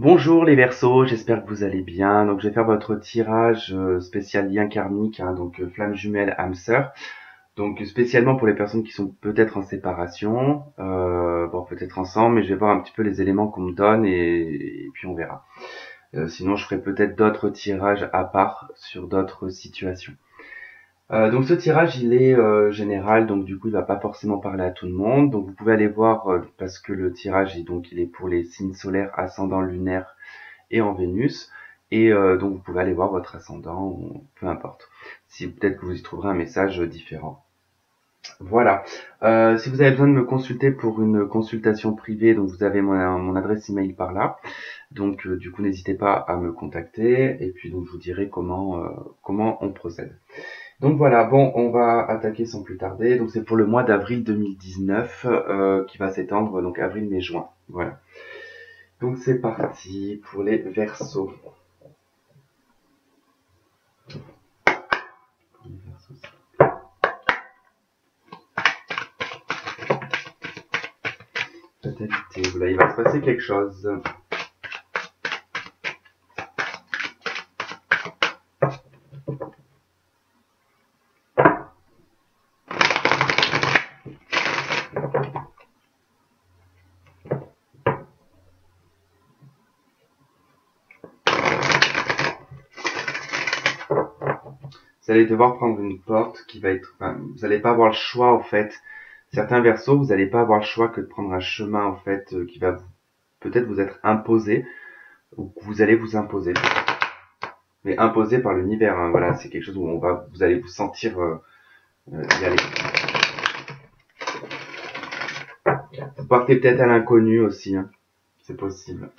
Bonjour les Verseaux, j'espère que vous allez bien. Donc je vais faire votre tirage spécial lien karmique, hein, donc flamme jumelle âme sœur. Donc spécialement pour les personnes qui sont peut-être en séparation, bon peut-être ensemble, mais je vais voir un petit peu les éléments qu'on me donne et puis on verra. Sinon je ferai peut-être d'autres tirages à part sur d'autres situations. Donc ce tirage il est général, donc du coup il va pas forcément parler à tout le monde. Donc vous pouvez aller voir parce que le tirage il est pour les signes solaires, ascendant, lunaire et en Vénus. Et donc vous pouvez aller voir votre ascendant, ou peu importe. Si peut-être que vous y trouverez un message différent. Voilà. Si vous avez besoin de me consulter pour une consultation privée, donc vous avez mon adresse email par là. Donc du coup n'hésitez pas à me contacter et puis donc je vous dirai comment on procède. Donc voilà, bon, on va attaquer sans plus tarder. Donc c'est pour le mois d'avril 2019 qui va s'étendre, donc avril, mai, juin. Voilà. Donc c'est parti pour les Verseaux. Fatalité, voilà, il va se passer quelque chose. Vous allez devoir prendre une porte qui va être... Enfin, vous n'allez pas avoir le choix, en fait. Certains Verseaux, vous n'allez pas avoir le choix que de prendre un chemin, en fait, qui va peut-être vous être imposé, ou que vous allez vous imposer. Mais imposé par l'univers, hein, voilà, c'est quelque chose où vous allez vous sentir y aller. Vous partez peut-être à l'inconnu aussi, hein. C'est possible.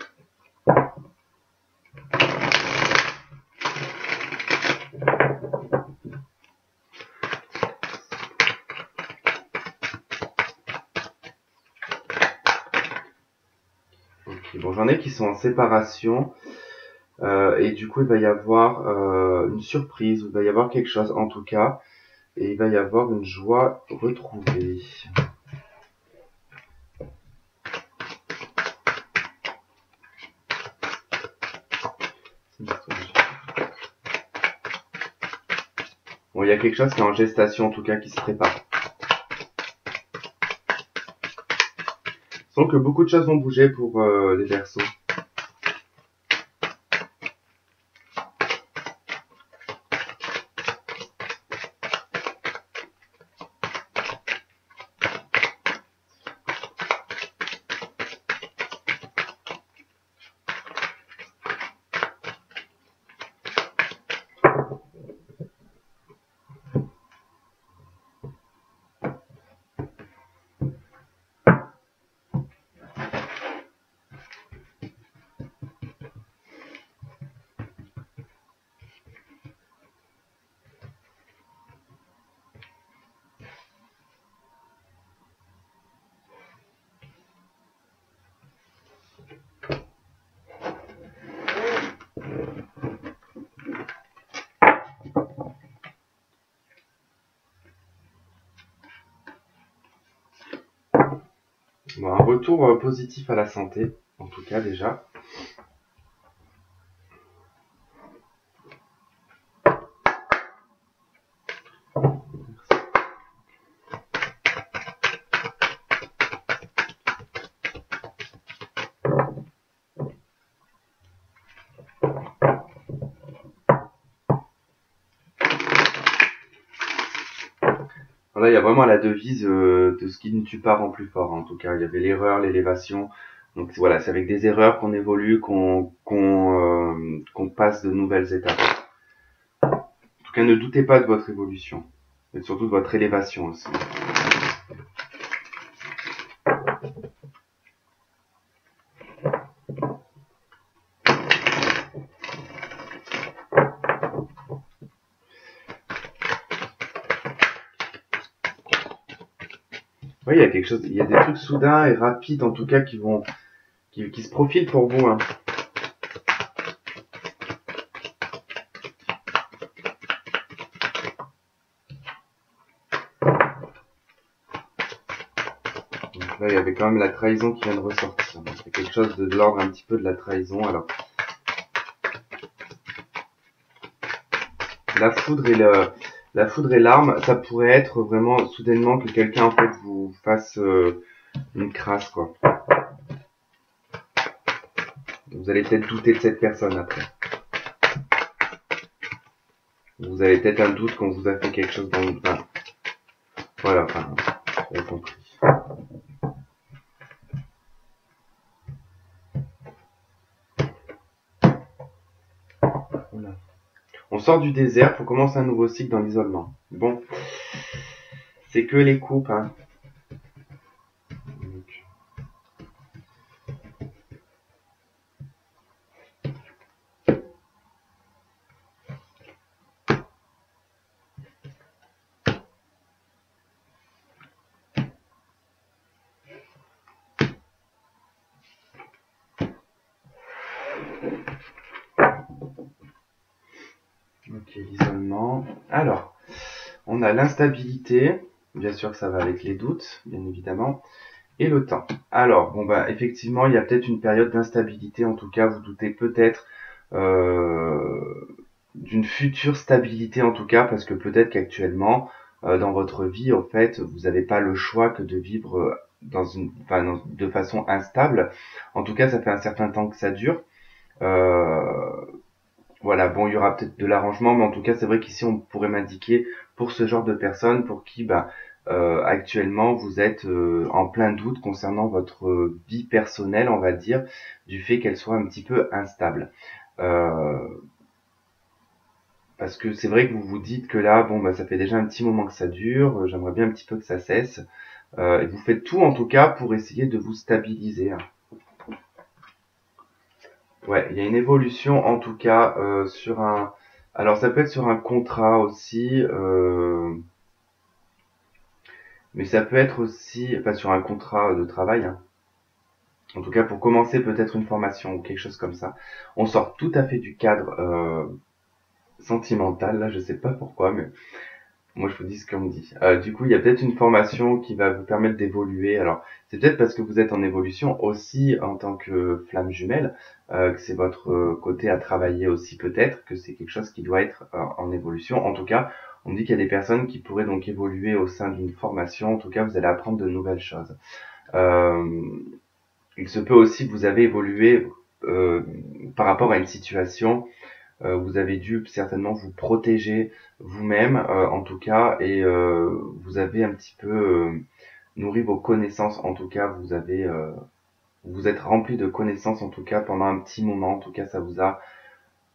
Ok, bon, j'en ai qui sont en séparation. Et du coup, il va y avoir une surprise, il va y avoir quelque chose en tout cas, et il va y avoir une joie retrouvée. Bon, il y a quelque chose qui est en gestation en tout cas, qui se prépare. Je sens que beaucoup de choses vont bouger pour les Verseaux. Bon, un retour positif à la santé, en tout cas déjà. Là, il y a vraiment la devise de ce qui ne tue pas rend plus fort. En tout cas, il y avait l'erreur, l'élévation. Donc voilà, c'est avec des erreurs qu'on évolue, qu'on passe de nouvelles étapes. En tout cas, ne doutez pas de votre évolution, et surtout de votre élévation aussi. Oui, il y a quelque chose, il y a des trucs soudains et rapides en tout cas qui se profilent pour vous, hein. Donc là, il y avait quand même la trahison qui vient de ressortir. Donc quelque chose de l'ordre un petit peu de la trahison. Alors, la foudre et l'arme, ça pourrait être vraiment soudainement que quelqu'un en fait vous fasse une crasse, quoi. Vous allez peut-être douter de cette personne après. Vous avez peut-être un doute quand vous a fait quelque chose dans le... Enfin, voilà, enfin, vous avez compris. Voilà. On sort du désert pour commencer un nouveau cycle dans l'isolement. Bon, c'est que les coupes, hein. Ok, l'isolement. Alors, on a l'instabilité. Bien sûr que ça va avec les doutes, bien évidemment. Et le temps. Alors, bon bah effectivement, il y a peut-être une période d'instabilité. En tout cas, vous doutez peut-être d'une future stabilité, en tout cas, parce que peut-être qu'actuellement, dans votre vie, en fait, vous n'avez pas le choix que de vivre de façon instable. En tout cas, ça fait un certain temps que ça dure. Euh, Voilà, bon, il y aura peut-être de l'arrangement, mais en tout cas, c'est vrai qu'ici, on pourrait m'indiquer pour ce genre de personnes pour qui, actuellement, vous êtes en plein doute concernant votre vie personnelle, on va dire, du fait qu'elle soit un petit peu instable. Euh, Parce que c'est vrai que vous vous dites que là, bon, bah, ça fait déjà un petit moment que ça dure, j'aimerais bien un petit peu que ça cesse. Et vous faites tout, en tout cas, pour essayer de vous stabiliser, hein. Ouais, il y a une évolution en tout cas sur un. Alors ça peut être sur un contrat aussi, mais ça peut être aussi, enfin sur un contrat de travail, hein. En tout cas pour commencer peut-être une formation ou quelque chose comme ça. On sort tout à fait du cadre sentimental là, je sais pas pourquoi, mais moi, je vous dis ce qu'on me dit. Du coup, il y a peut-être une formation qui va vous permettre d'évoluer. Alors, c'est peut-être parce que vous êtes en évolution aussi en tant que flamme jumelle, que c'est votre côté à travailler aussi peut-être, que c'est quelque chose qui doit être en évolution. En tout cas, on me dit qu'il y a des personnes qui pourraient donc évoluer au sein d'une formation. En tout cas, vous allez apprendre de nouvelles choses. Euh, il se peut aussi que vous avez évolué euh, par rapport à une situation, vous avez dû certainement vous protéger vous-même, en tout cas, et vous avez un petit peu nourri vos connaissances. En tout cas, vous êtes rempli de connaissances, en tout cas, pendant un petit moment. En tout cas, ça vous a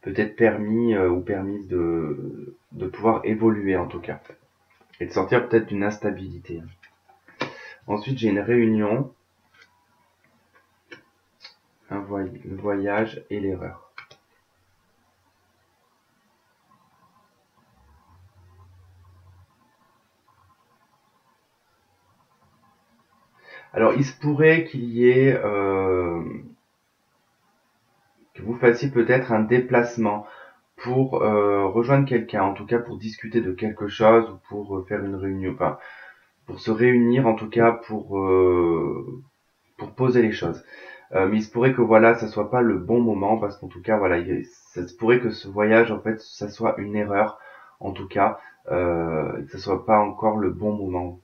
peut-être permis ou permis de pouvoir évoluer, en tout cas, et de sortir peut-être d'une instabilité. Ensuite, j'ai une réunion, le voyage et l'erreur. Alors, il se pourrait qu'il y ait que vous fassiez peut-être un déplacement pour rejoindre quelqu'un, en tout cas pour discuter de quelque chose ou pour faire une réunion, enfin pour se réunir en tout cas pour poser les choses. Mais il se pourrait que voilà, ça soit pas le bon moment parce qu'en tout cas voilà, ça se pourrait que ce voyage en fait ça soit une erreur en tout cas, que ça soit pas encore le bon moment.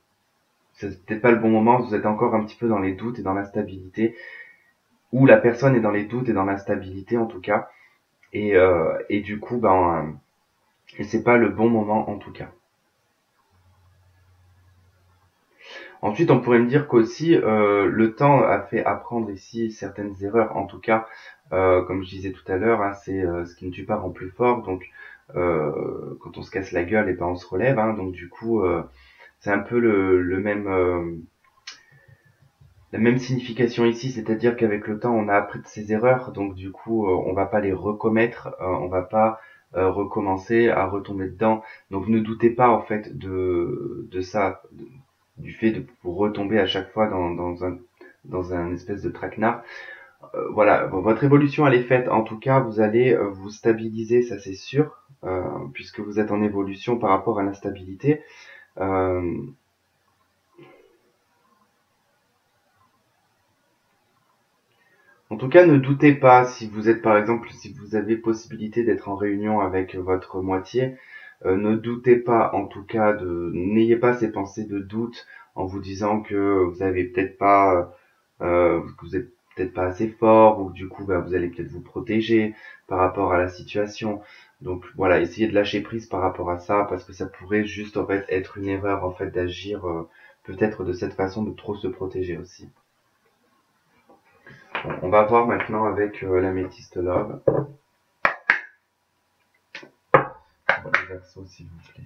C'est peut-être pas le bon moment, vous êtes encore un petit peu dans les doutes et dans l'instabilité, ou la personne est dans les doutes et dans l'instabilité en tout cas, et du coup et c'est pas le bon moment en tout cas. Ensuite, on pourrait me dire qu'aussi le temps a fait apprendre ici certaines erreurs. En tout cas, comme je disais tout à l'heure, hein, c'est ce qui ne tue pas rend plus fort. Donc, quand on se casse la gueule, et ben on se relève, hein. Donc du coup, c'est un peu le même la même signification ici, c'est-à-dire qu'avec le temps, on a appris de ses erreurs. Donc du coup, on va pas les recommettre, on va pas recommencer à retomber dedans. Donc ne doutez pas en fait de ça, du fait de vous retomber à chaque fois dans un espèce de traquenard. Voilà, bon, votre évolution elle est faite. En tout cas, vous allez vous stabiliser, ça c'est sûr, puisque vous êtes en évolution par rapport à l'instabilité. Euh, En tout cas, ne doutez pas si vous êtes par exemple, si vous avez possibilité d'être en réunion avec votre moitié, ne doutez pas en tout cas n'ayez pas ces pensées de doute en vous disant que vous avez peut-être pas, que vous êtes peut-être pas assez fort ou que du coup, bah, vous allez peut-être vous protéger par rapport à la situation. Donc voilà, essayez de lâcher prise par rapport à ça parce que ça pourrait juste en fait être une erreur en fait d'agir peut-être de cette façon de trop se protéger aussi. Bon, on va voir maintenant avec l'améthyste love. Le verso s'il vous plaît.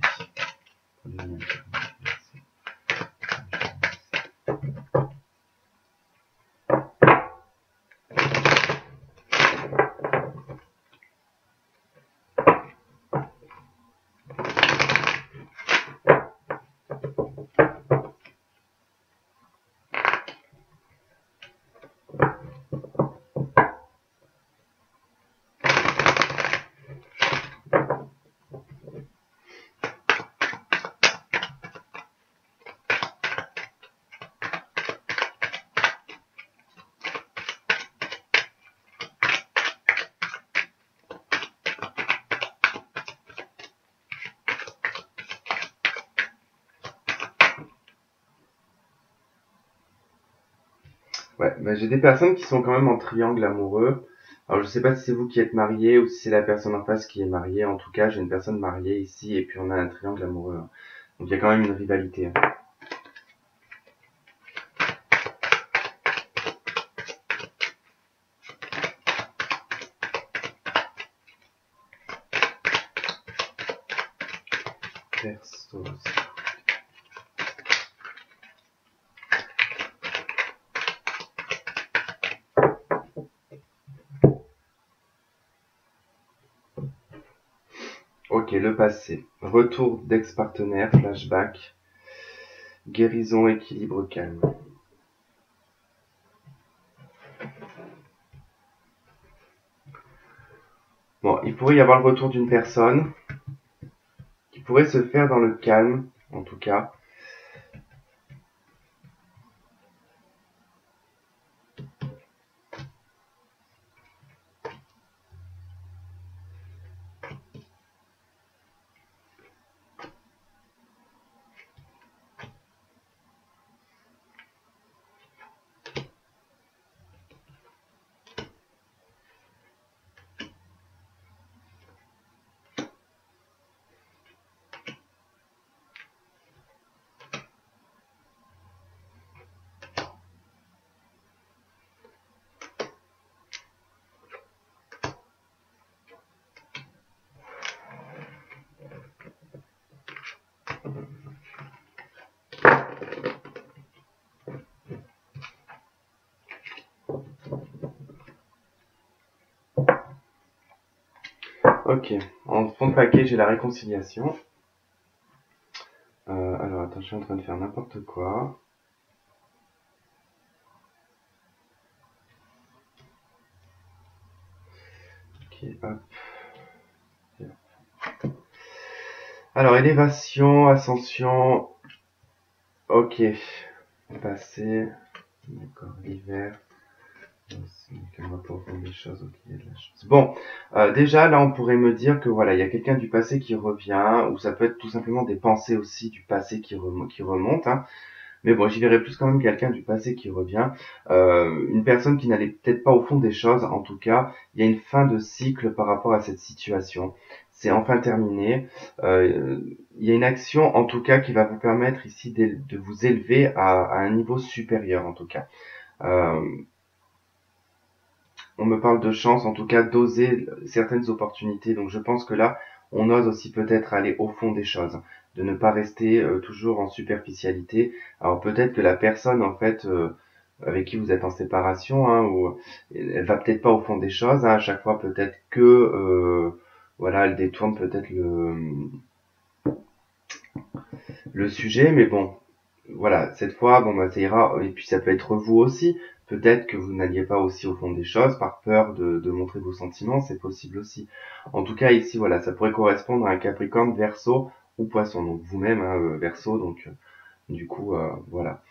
Ouais, bah, j'ai des personnes qui sont quand même en triangle amoureux. Alors je sais pas si c'est vous qui êtes marié ou si c'est la personne en face qui est mariée. En tout cas, j'ai une personne mariée ici et puis on a un triangle amoureux. Donc il y a quand même une rivalité. Verseau. Ok, le passé. Retour d'ex-partenaire, flashback, guérison, équilibre, calme. Bon, il pourrait y avoir le retour d'une personne qui pourrait se faire dans le calme, en tout cas. Ok, en fond de paquet, j'ai la réconciliation. Alors, attends, je suis en train de faire n'importe quoi. Ok, hop. Alors, élévation, ascension. Ok. Passé. D'accord, l'hiver. Quel rapport avec des choses, ok, il y a de la chance. Bon, déjà là on pourrait me dire que voilà, il y a quelqu'un du passé qui revient, ou ça peut être tout simplement des pensées aussi du passé qui remontent, hein. Mais bon, j'y verrais plus quand même quelqu'un du passé qui revient. Une personne qui n'allait peut-être pas au fond des choses, en tout cas, il y a une fin de cycle par rapport à cette situation. C'est enfin terminé. Il y a une action, en tout cas, qui va vous permettre ici de vous élever à un niveau supérieur, en tout cas. Euh, on me parle de chance, en tout cas d'oser certaines opportunités. Donc je pense que là, on ose aussi peut-être aller au fond des choses, de ne pas rester toujours en superficialité. Alors peut-être que la personne en fait avec qui vous êtes en séparation, hein, ou elle va peut-être pas au fond des choses. Hein, à chaque fois peut-être que voilà, elle détourne peut-être le sujet, mais bon, voilà, cette fois, bon, bah, ça ira. Et puis, ça peut être vous aussi. Peut-être que vous n'alliez pas aussi au fond des choses par peur de montrer vos sentiments. C'est possible aussi. En tout cas, ici, voilà, ça pourrait correspondre à un Capricorne, Verseau ou Poisson. Donc, vous-même, hein, Verseau. Donc, du coup, voilà.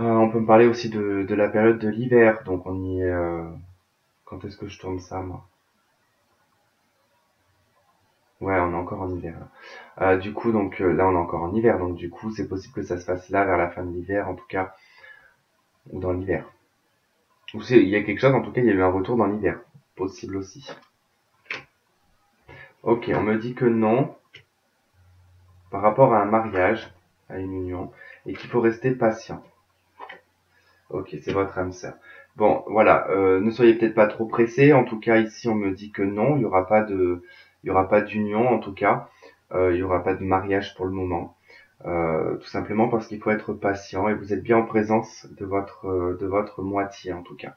On peut me parler aussi de la période de l'hiver, donc on y est... quand est-ce que je tourne ça, moi? Ouais, on est encore en hiver, là. Du coup, donc là, on est encore en hiver, donc du coup, c'est possible que ça se fasse là, vers la fin de l'hiver, en tout cas, ou dans l'hiver. Ou il y a quelque chose, en tout cas, il y a eu un retour dans l'hiver. Possible aussi. Ok, on me dit que non, par rapport à un mariage, à une union, et qu'il faut rester patient. Ok, c'est votre âme sœur. Bon, voilà, ne soyez peut-être pas trop pressés. En tout cas, ici, on me dit que non, il y aura pas d'union, en tout cas. Il y aura pas de mariage pour le moment. Tout simplement parce qu'il faut être patient et vous êtes bien en présence de votre moitié, en tout cas.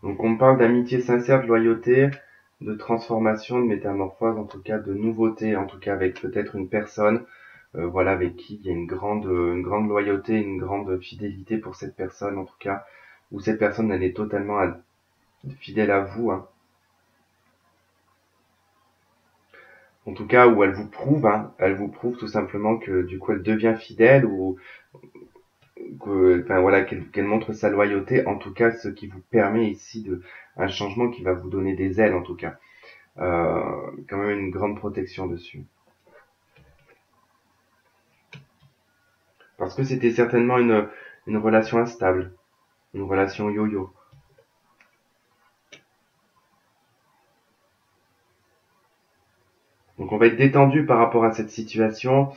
Donc, on parle d'amitié sincère, de loyauté, de transformation, de métamorphose, en tout cas, de nouveauté, en tout cas, avec peut-être une personne voilà, avec qui il y a une grande loyauté, une grande fidélité pour cette personne, en tout cas, où cette personne elle est totalement fidèle à vous, hein. En tout cas, où elle vous prouve tout simplement que du coup elle devient fidèle ou que, enfin voilà, qu'elle montre sa loyauté, en tout cas, ce qui vous permet ici de un changement qui va vous donner des ailes, en tout cas, quand même une grande protection dessus, parce que c'était certainement une relation instable, une relation yo-yo. Donc on va être détendu par rapport à cette situation.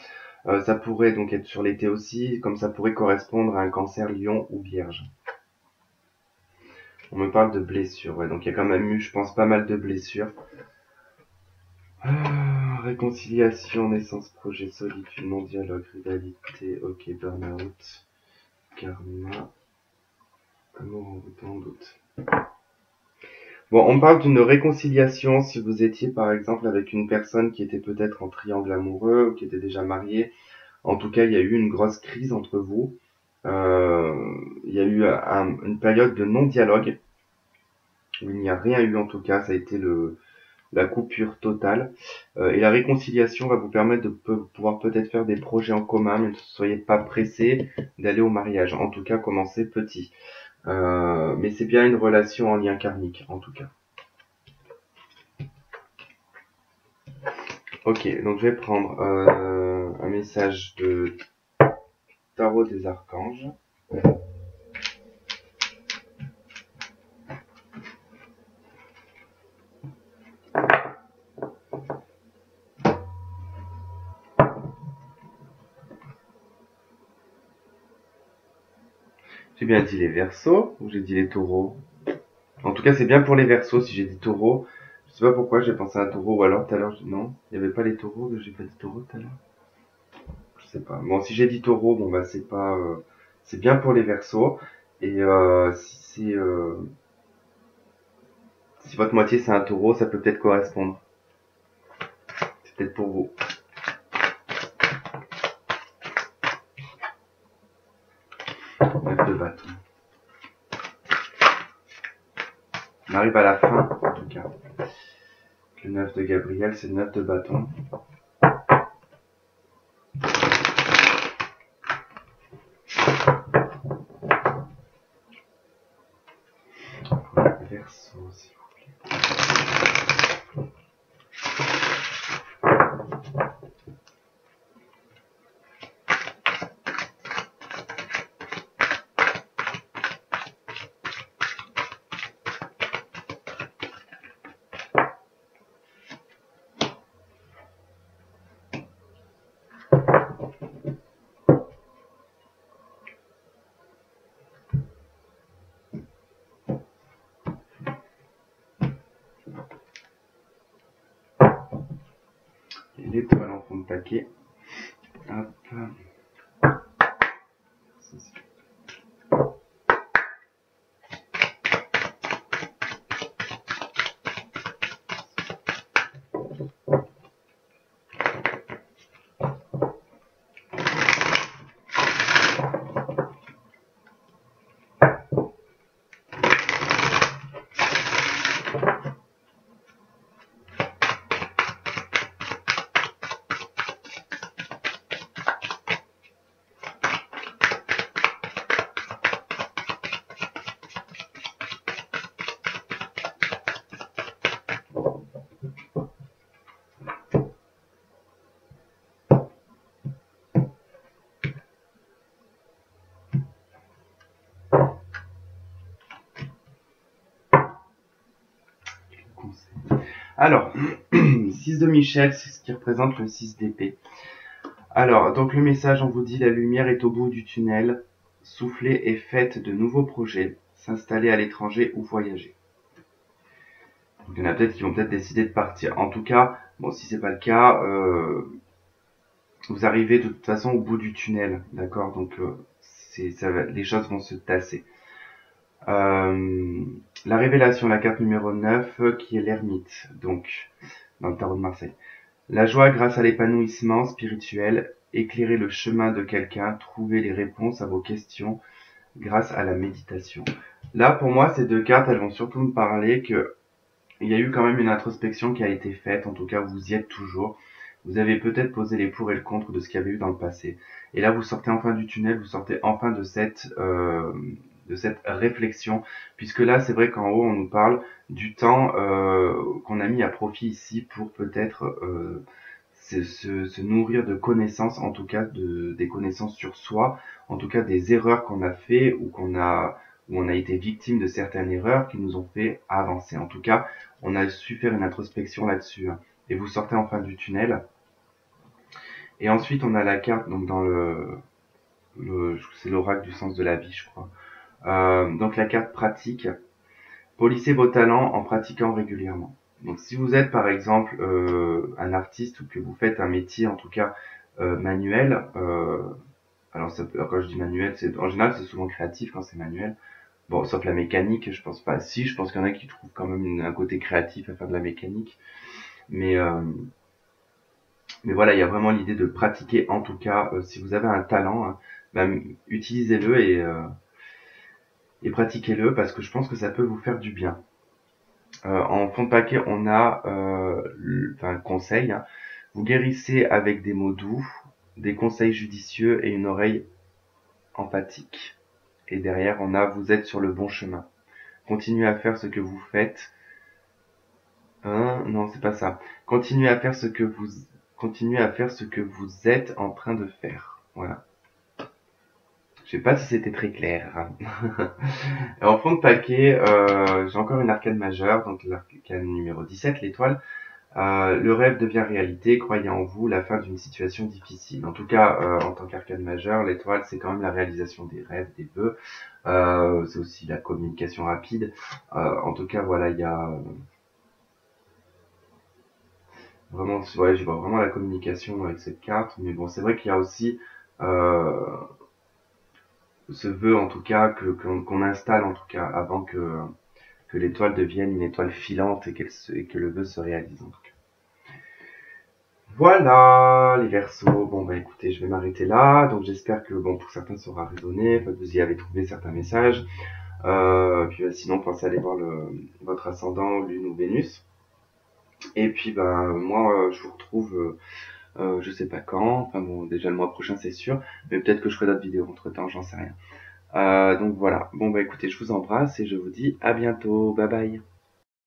Ça pourrait donc être sur l'été aussi, comme ça pourrait correspondre à un cancer lion ou vierge. On me parle de blessures, ouais, donc il y a quand même eu, je pense, pas mal de blessures. Réconciliation, naissance, projet, solitude, non-dialogue, rivalité, ok, burn-out, karma, amour en doute. Bon, on parle d'une réconciliation si vous étiez par exemple avec une personne qui était peut-être en triangle amoureux ou qui était déjà mariée. En tout cas, il y a eu une grosse crise entre vous. Euh, il y a eu une période de non-dialogue où il n'y a rien eu en tout cas, ça a été la coupure totale. Et la réconciliation va vous permettre de pouvoir peut-être faire des projets en commun, mais ne soyez pas pressés d'aller au mariage. En tout cas, commencez petit. Mais c'est bien une relation en lien karmique, en tout cas. Ok, donc je vais prendre un message de Tarot des Archanges. J'ai bien dit les Verseaux ou j'ai dit les Taureaux? En tout cas, c'est bien pour les Verseaux si j'ai dit Taureau. Je sais pas pourquoi j'ai pensé à un Taureau ou alors tout à l'heure, non, il n'y avait pas les Taureaux, j'ai pas dit Taureau tout à l'heure. Je sais pas. Bon, si j'ai dit Taureau, bon bah c'est pas, c'est bien pour les Verseaux. Et si votre moitié c'est un Taureau, ça peut peut-être correspondre. C'est peut-être pour vous. Neuf de bâton. On arrive à la fin, en tout cas. Le 9 de Gabriel, c'est le 9 de bâton. Verseau, s'il vous plaît. Et l'étoile en fond de paquet. Hop. Alors, 6 de Michel, c'est ce qui représente le 6 d'épée. Alors, donc le message, on vous dit, la lumière est au bout du tunnel, soufflez et faites de nouveaux projets, s'installer à l'étranger ou voyager. Donc, il y en a peut-être qui vont peut-être décider de partir. En tout cas, bon, si c'est pas le cas, vous arrivez de toute façon au bout du tunnel, d'accord? Donc, les choses vont se tasser. La révélation, la carte numéro 9, qui est l'ermite, donc, dans le tarot de Marseille. La joie grâce à l'épanouissement spirituel, éclairer le chemin de quelqu'un, trouver les réponses à vos questions grâce à la méditation. Là, pour moi, ces deux cartes, elles vont surtout me parler que il y a eu quand même une introspection qui a été faite, en tout cas, vous y êtes toujours. Vous avez peut-être posé les pour et le contre de ce qu'il y avait eu dans le passé. Et là, vous sortez enfin du tunnel, vous sortez enfin de cette réflexion, puisque là, c'est vrai qu'en haut, on nous parle du temps qu'on a mis à profit ici pour peut-être se nourrir de connaissances, en tout cas des connaissances sur soi, en tout cas des erreurs qu'on a fait ou où on a été victime de certaines erreurs qui nous ont fait avancer. En tout cas, on a su faire une introspection là-dessus. Et vous sortez enfin du tunnel. Et ensuite, on a la carte, donc dans c'est l'oracle du sens de la vie, je crois. Donc la carte pratique. Polissez vos talents en pratiquant régulièrement. Donc si vous êtes par exemple un artiste ou que vous faites un métier en tout cas manuel, alors ça peut, quand je dis manuel, c'est en général c'est souvent créatif quand c'est manuel. Bon, sauf la mécanique, je pense pas. Si, je pense qu'il y en a qui trouvent quand même un côté créatif à faire de la mécanique. Mais mais voilà, il y a vraiment l'idée de pratiquer en tout cas. Si vous avez un talent, hein, utilisez-le et pratiquez-le parce que je pense que ça peut vous faire du bien. En fond de paquet, on a un conseil. Hein. Vous guérissez avec des mots doux, des conseils judicieux et une oreille empathique. Et derrière, on a vous êtes sur le bon chemin. Continuez à faire ce que vous faites. Non, c'est pas ça. Continuez à faire ce que vous êtes en train de faire. Voilà. Je sais pas si c'était très clair. En fond de paquet, j'ai encore une arcane majeure, donc l'arcane numéro 17, l'étoile. Le rêve devient réalité, croyez en vous, la fin d'une situation difficile. En tout cas, en tant qu'arcane majeure, l'étoile, c'est quand même la réalisation des rêves, des vœux. C'est aussi la communication rapide. En tout cas, voilà, il y a vraiment, ouais, je vois vraiment la communication avec cette carte. Mais bon, c'est vrai qu'il y a aussi ce vœu, en tout cas, qu'on installe, en tout cas, avant que l'étoile devienne une étoile filante et que le vœu se réalise. En tout cas. Voilà les Verseaux. Bon bah écoutez, je vais m'arrêter là. Donc j'espère que bon pour certains ça aura résonné, que vous y avez trouvé certains messages. Puis sinon pensez à aller voir votre ascendant, Lune ou Vénus. Et puis moi je vous retrouve je sais pas quand. Enfin bon déjà le mois prochain c'est sûr, mais peut-être que je ferai d'autres vidéos entre temps, j'en sais rien. Donc voilà. Bon bah écoutez, je vous embrasse et je vous dis à bientôt. Bye bye.